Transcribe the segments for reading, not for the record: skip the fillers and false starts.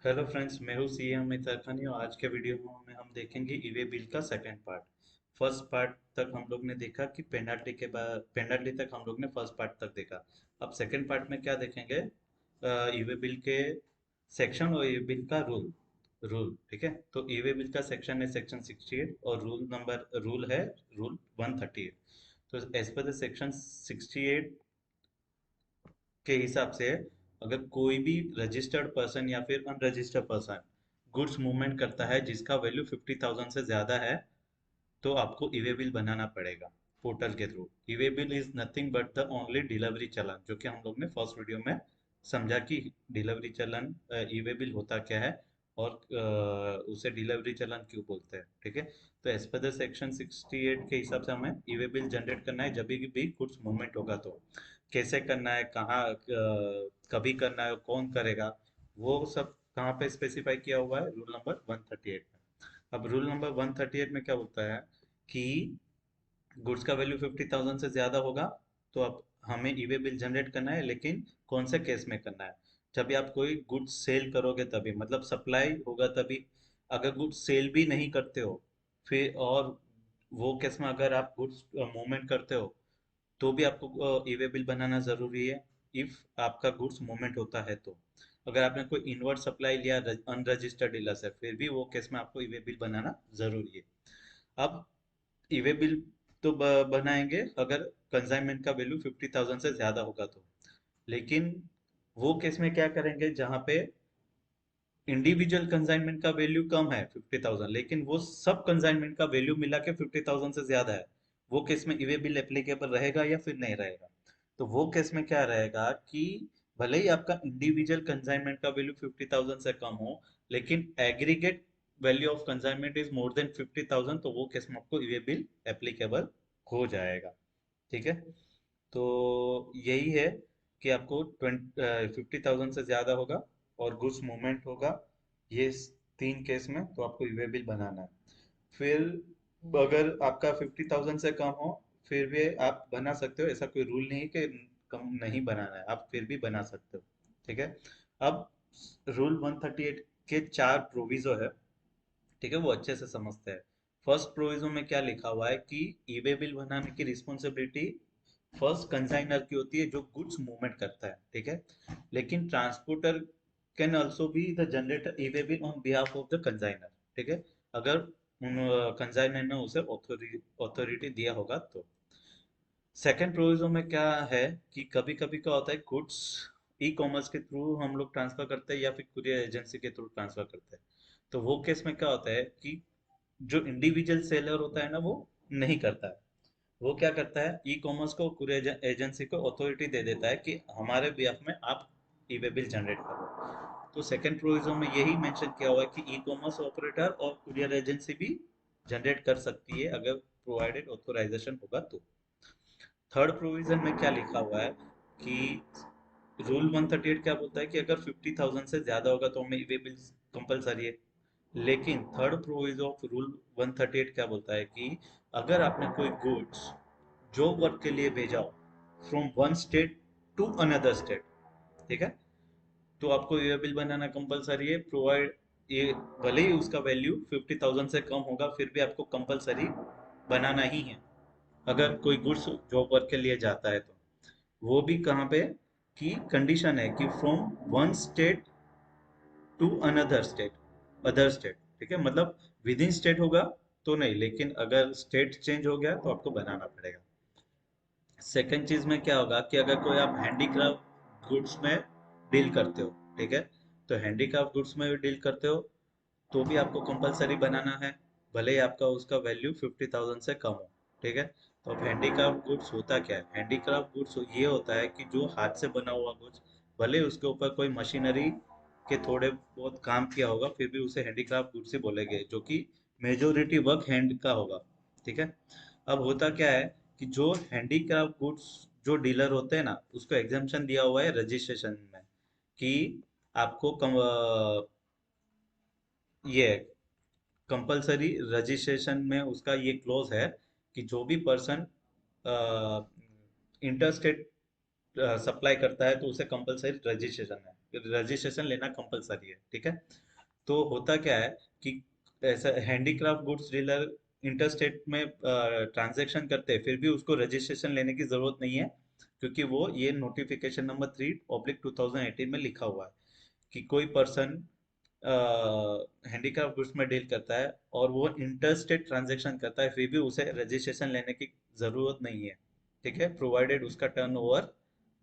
Hello friends, मैं हूँ C M मिताखानी और आज के वीडियो में हम देखेंगे ई वे बिल का सेकंड पार्ट। फर्स्ट पार्ट तक हम लोग ने देखा कि पेनाल्टी के बाद पेनाल्टी तक हम लोग ने फर्स्ट पार्ट तक देखा। अब सेकंड पार्ट में क्या देखेंगे? ई वे बिल के सेक्शन और ई वे बिल का रूल। ठीक है, तो ई वे बिल का सेक्शन है सेक्शन 68 और रूल है रूल 138। तो एज पर द सेक्शन 68 के हिसाब से अगर कोई भी रजिस्टर्ड पर्सन या फिर अनरजिस्टर्ड पर्सन गुड्स मूवमेंट करता है जिसका वैल्यू 50,000 से ज्यादा है, तो आपको ई वे बिल बनाना पड़ेगा पोर्टल के through. E way bill is nothing but the only delivery चलन, जो कि हम लोग ने फर्स्ट वीडियो में समझा कि डिलीवरी चलन ई वे बिल होता क्या है और उसे डिलीवरी चलन क्यों बोलते हैं। ठीक है, तो एज पर द सेक्शन 68 के हिसाब से हमें ई वे बिल जनरेट करना है जब भी गुड्स मूवमेंट होगा। तो कैसे करना है, कहाँ कभी करना है, कौन करेगा, वो सब कहाँ पे स्पेसिफाई किया हुआ है? रूल नंबर 138 में। अब रूल नंबर 138 में क्या बोलता है कि गुड्स का वैल्यू 50,000 से ज्यादा होगा तो अब हमें ई वे बिल जनरेट करना है, लेकिन कौन से केस में करना है? जब भी आप कोई गुड्स सेल करोगे तभी, मतलब सप्लाई होगा तभी। अगर गुड्स सेल भी नहीं करते हो फिर, और वो केस में अगर आप गुड्स मूवमेंट करते हो तो भी आपको ई वे बिल बनाना जरूरी है। इफ आपका गुड्स मूवमेंट होता है तो अगर आपने कोई इनवर्ट सप्लाई लिया अनरजिस्टर्ड डीलर से, फिर भी वो केस में आपको ई वे बिल बनाना जरूरी है। अब ई वे बिल तो बनाएंगे अगर कंसाइनमेंट का वैल्यू 50,000 से ज्यादा होगा तो। लेकिन वो केस में क्या करेंगे जहां पे इंडिविजुअल कंसाइनमेंट का वैल्यू कम है 50,000, लेकिन वो सब कंसाइनमेंट का वैल्यू मिला के 50,000 से ज्यादा है, वो केस में ई वे बिल एप्लीकेबल रहेगा या फिर नहीं रहेगा? तो वो केस में क्या रहेगा कि भले ही आपका इंडिविजुअल कंसाइनमेंट का वैल्यू 50,000 से कम हो, लेकिन aggregate value of consignment is more than 50,000, तो वो केस में आपको ई वे बिल एप्लीकेबल हो जाएगा। ठीक है, तो यही है कि आपको 50,000 से ज्यादा होगा और गुड्स मूवमेंट होगा, ये तीन केस में तो आपको ई वे बिल बनाना है। फिर अगर आपका 50,000 से कम हो फिर भी आप बना सकते हो, ऐसा कोई रूल नहीं है कि कम नहीं बनाना है, आप फिर भी बना सकते हो। ठीक है, अब रूल 138 के चार प्रोविजो है। ठीक है, वो अच्छे से समझते हैं। फर्स्ट प्रोविजो में क्या लिखा हुआ है कि ई वे बिल बनाने की रिस्पॉन्सिबिलिटी फर्स्ट कंसाइनर की होती है जो गुड्स मूवमेंट करता है। ठीक है, लेकिन transporter can also be the generator E way bill on behalf of the consignor. ठीक है, अगर कंसाइनर ने उसे ऑथोरिटी दिया होगा तो। सेकंड प्रोविजन में क्या है कि कभी कभी क्या होता है, गुड्स ई कॉमर्स के थ्रू हम लोग ट्रांसफर करते हैं या फिर कुरियर एजेंसी के थ्रू ट्रांसफर करते हैं। तो वो केस में क्या होता है कि जो इंडिविजुअल सेलर होता है ना, वो नहीं करता है। वो क्या करता है, ई कॉमर्स को कुरियर एजेंसी को अथॉरिटी दे देता है कि हमारे बिहाफ में आप ई वे बिल जनरेट करो। तो सेकंड प्रोविजन में यही मेंशन किया हुआ है कि ई कॉमर्स ऑपरेटर और कुरियर एजेंसी भी जनरेट कर सकती है अगर प्रोवाइडेड ऑथोराइजेशन होगा तो। थर्ड प्रोविजन में क्या लिखा हुआ है कि रूल 138 क्या बोलता है कि अगर 50,000 से ज्यादा होगा तो हमें ई वे बिल कंपलसरी है। लेकिन थर्ड प्रोविजन ऑफ रूल 138 क्या बोलता है कि अगर आपने कोई गुड्स जॉब वर्क के लिए भेजा हो from one state to another state, ठीक है, तो आपको ये बिल बनाना कंपलसरी है। प्रोवाइड ये भले ही उसका वैल्यू 50,000 से कम होगा फिर भी आपको कंपलसरी बनाना ही है अगर कोई गुड्स जॉब वर्क के लिए जाता है तो। वो भी कहाँ पे कि कंडीशन है कि from one state to another state, other state. ठीक है, मतलब विद इन स्टेट होगा तो नहीं, लेकिन अगर स्टेट चेंज हो गया तो आपको बनाना पड़ेगा। सेकंड चीज में क्या होगा कि अगर कोई आप हैंडीक्राफ्ट गुड्स में डील करते हो, ठीक है, तो हैंडीक्राफ्ट गुड्स में भी डील करते हो तो भी आपको कंपलसरी बनाना है, भले ही आपका उसका वैल्यू 50,000 से कम हो। ठीक है, तो अब हैंडीक्राफ्ट गुड्स होता क्या है? हैंडीक्राफ्ट गुड्स ये होता है कि जो हाथ से बना हुआ गुड्स, भले ही उसके ऊपर कोई मशीनरी के थोड़े बहुत काम किया होगा फिर भी उसे हैंडीक्राफ्ट गुड्स ही बोलेंगे, जो कि मेजोरिटी वर्क हैंड का होगा। ठीक है, अब होता क्या है कि जो हैंडीक्राफ्ट गुड्स जो डीलर होते हैं ना, उसको एग्जाम्पशन दिया हुआ है रजिस्ट्रेशन में कि आपको ये कंपलसरी रजिस्ट्रेशन में उसका ये क्लोज है कि जो भी पर्सन इंटरस्टेट सप्लाई करता है तो उसे कंपलसरी रजिस्ट्रेशन है। रजिस्ट्रेशन लेना कंपलसरी है, ठीक है। तो होता क्या है कि ऐसा हैंडीक्राफ्ट गुड्स डीलर इंटरस्टेट में ट्रांजैक्शन करते हैं, फिर भी उसको रजिस्ट्रेशन लेने की जरूरत नहीं है, क्योंकि वो ये नोटिफिकेशन नंबर 3/2018 में लिखा हुआ है कि कोई पर्सन हैंडीक्राफ्ट गुड्स में डील करता है और वो इंटरस्टेट ट्रांजैक्शन करता है, फिर भी उसे रजिस्ट्रेशन लेने की जरूरत नहीं है, ठीक है, प्रोवाइडेड उसका टर्नओवर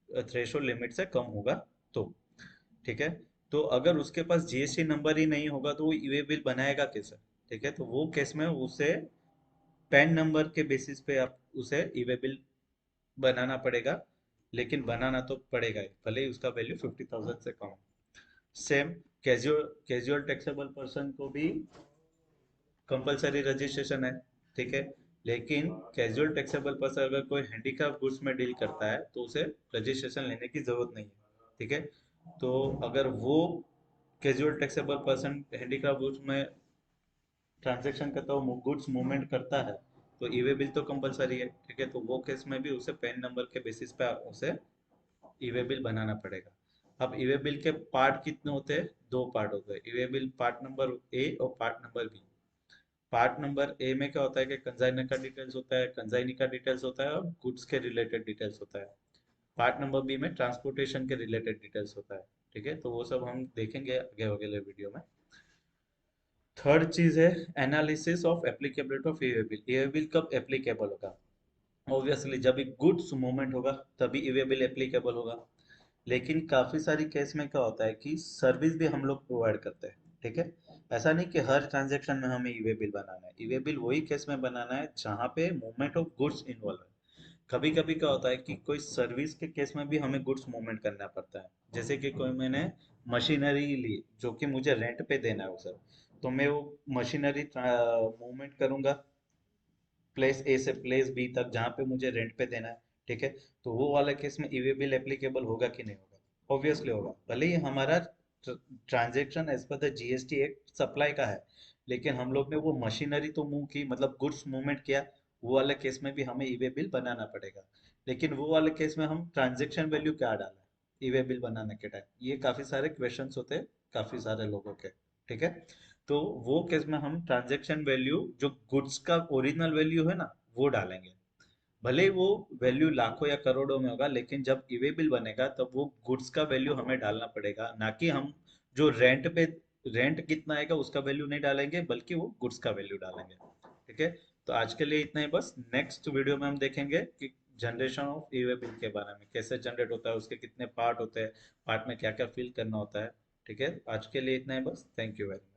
थ्रेशोल्ड लिमिट से कम होगा तो, ठीक है। तो अगर उसके पास जीएसटी नंबर ही नहीं होगा तो वो ईवे बिल बनाएगा कैसे, ठीक है। तो वो केस में उसे पैन नंबर के बेसिस पे आप उसे ईवे बिल बनाना पड़ेगा, लेकिन बनाना तो पड़ेगा ही, भले ही उसका वैल्यू 50,000 से कम हो। Same casual casual taxable person को भी कंपलसरी रजिस्ट्रेशन है, ठीक है। लेकिन कैजुअल टैक्सेबल पर्सन अगर कोई हैंडीक्राफ्ट गुड्स में डील करता है तो उसे रजिस्ट्रेशन लेने की जरूरत नहीं है, ठीक है। तो अगर वो casual taxable person handicraft goods में ट्रांजेक्शन करता है, गुड्स मूवमेंट करता है, तो ईवे बिल तो कंपलसरी है, ठीक है। तो वो केस में भी उसे पैन नंबर के बेसिस पे उसे ईवे बिल बनाना पड़ेगा। अब ईवे बिल के पार्ट कितने होते हैं? दो पार्ट होते हैं e way bill, part number A और part number B. Part number A में क्या होता है कि कंसाइनर का डिटेल्स होता है, कंसाइनी का डिटेल्स होता है और गुड्स के रिलेटेड डिटेल्स होता है। पार्ट नंबर बी में ट्रांसपोर्टेशन के रिलेटेड डिटेल्स होता है, ठीक है। तो वो सब हम देखेंगे आगे अगले वीडियो में। थर्ड चीज है analysis of applicability of e-way bill. E-way bill कब एप्लीकेबल होगा? ऑब्वियसली जब एक गुड्स मूवमेंट होगा तभी ईवे बिल एप्लीकेबल होगा। लेकिन काफी सारी केस में क्या होता है कि सर्विस भी हम लोग प्रोवाइड करते हैं, ठीक है। ऐसा नहीं कि हर ट्रांजेक्शन में हमें ईवे बिल बनाना है, ईवे बिल वही केस में बनाना है जहाँ पे मूवमेंट ऑफ गुड्स इन्वॉल्व है। कभी कभी क्या होता है कि कोई सर्विस के केस में भी हमें गुड्स मूवमेंट करना पड़ता है, जैसे कि कोई मैंने मशीनरी ली जो कि मुझे रेंट पे देना है उसे, तो मैं वो मशीनरी मूवमेंट करूंगा प्लेस ए से प्लेस बी तक जहाँ पे मुझे रेंट पे देना है, ठीक है। तो वो वाला केस में ईवे बिल एप्लीकेबल होगा कि नहीं होगा? ऑब्वियसली होगा, भले ही हमारा transaction as per the GST act supply का है, लेकिन हम लोग ने वो मशीनरी तो मूव की, मतलब गुड्स मूवमेंट किया, वो वाले केस में भी हमें ईवे बिल बनाना पड़ेगा। लेकिन वो वाले केस में हम ट्रांजेक्शन वैल्यू क्या डाला है ईवे बिल बनाने के टाइम, ये काफी सारे क्वेश्चंस होते हैं काफी सारे लोगों के, ठीक है। तो वो केस में हम ट्रांजैक्शन वैल्यू जो गुड्स का ओरिजिनल वैल्यू है ना वो डालेंगे, भले ही वो वैल्यू लाखों या करोड़ों में होगा, लेकिन जब ईवे बिल बनेगा तब वो गुड्स का वैल्यू हमें डालना पड़ेगा, ना कि हम जो रेंट पे रेंट कितना आएगा उसका वैल्यू नहीं डालेंगे, बल्कि वो गुड्स का वैल्यू डालेंगे, ठीक है। तो आज के लिए इतना ही बस। नेक्स्ट वीडियो में हम देखेंगे कि जनरेशन ऑफ ईवे बिल के बारे में, कैसे जनरेट होता है, उसके कितने पार्ट होते हैं, पार्ट में क्या क्या फिल करना होता है, ठीक है। आज के लिए इतना ही बस। Thank you very much.